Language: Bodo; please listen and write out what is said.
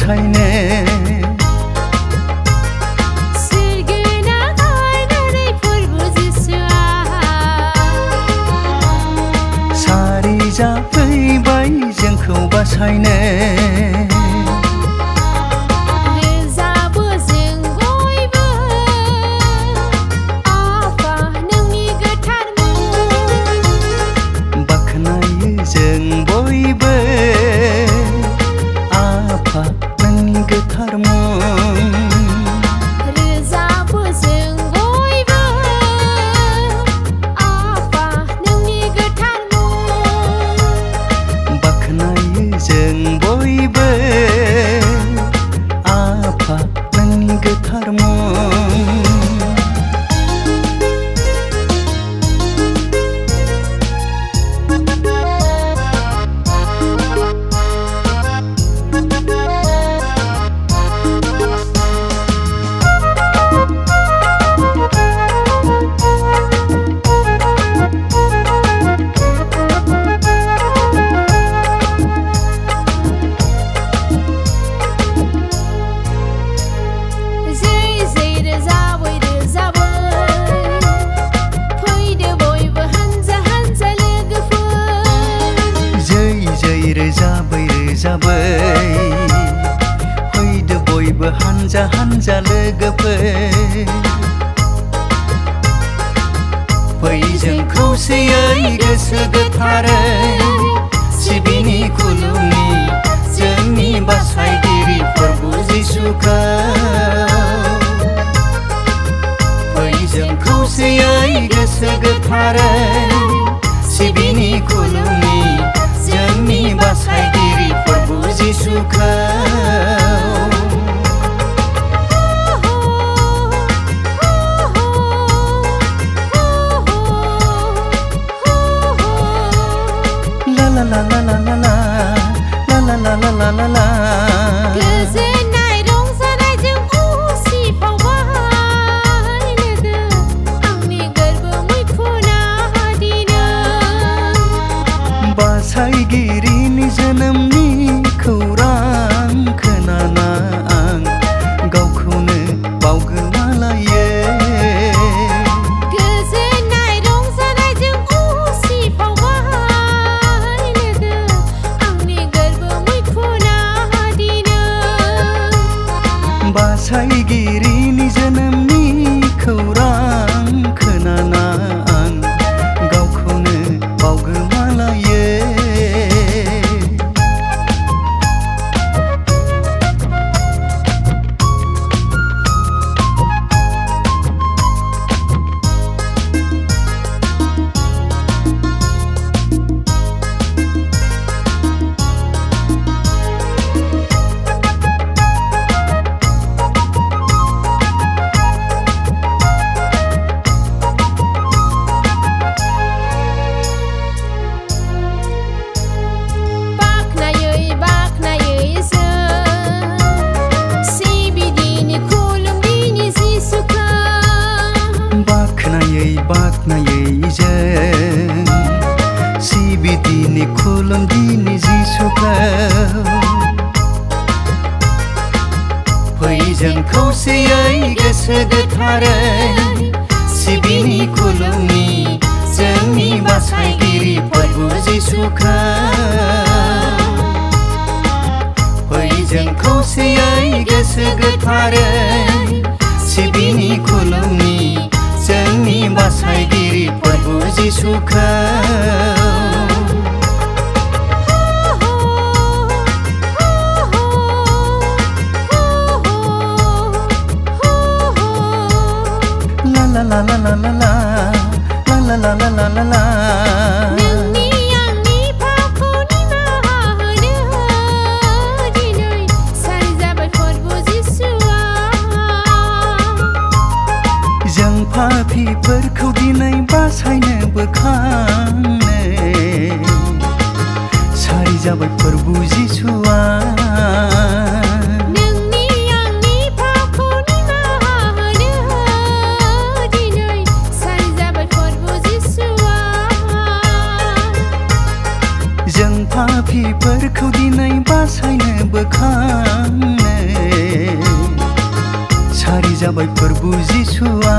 बासायनो सारि जाफैबाय जोंखौ बासायनो जों बयबो आफा नोंनि गोथार मुं रोजाबो जों बयबो आफा नोंनि गोथार मुं बाख्नायो जों बयबो आफा नोंनि गोथार मुं रोजाबै रोजाबै फैदो बयबो हानजा हानजा लोगोफोर फै जों खौसेयै गोसो गोथारै सिबिनि खुलुमनि जोंनि बासायगिरि प्रभु जिसुखौ फै जों खौसेयै गोसो गोथारै सिबिनि खुलुमनि जोंनि बासायगिरि प्रभु जिसुखौ ला ला ला ला ला ला ला ला ला ला ला ला ला गोजोननाय रंजानायजों उसिफावबाय लोगो आंनि गोरबो मैखुना दिनै बासायगिरिनि जोनोमनि खौरां खोनाना आं गावखौनो बावगोमालायो गोजोननाय रंजानायजों उसिफावबाय लोगो आंनि गोरबो मैखुना दिनै बासायगिरिनि जोनोमनि खौरां खोनाना आं गावखौनो बावगोमालायो बाख्नायै जों सिबिदिनि खुलुमदिनि जिसुखौ फै जों खौसेयै गोसो गोथारै सिबिनि खुलुमनि जोंनि बासायगिरि प्रभु जिसुखौ फै जों खौसेयै गोसो गोथारै सिबिनि खुलुमनि जोंनि बासायगिरि प्रभु जिसुखौ ला ला ला ला ला ला ला ला ला ला ला ला ला नोंनि आंनि पापखौ निमाहा होनो दिनै सारि जाबाय प्रभु जिसुआ जों पापीफोरखौ दिनै बासायनो बोखांनो सारि जाबाय प्रभु जिसुआ नोंनि आंनि पापखौ निमाहा होनो दिनै सारि जाबाय प्रभु जिसुआ जों पापीफोरखौ दिनै बासायनो बोखांनो जाबाय फोरबु जिसुआ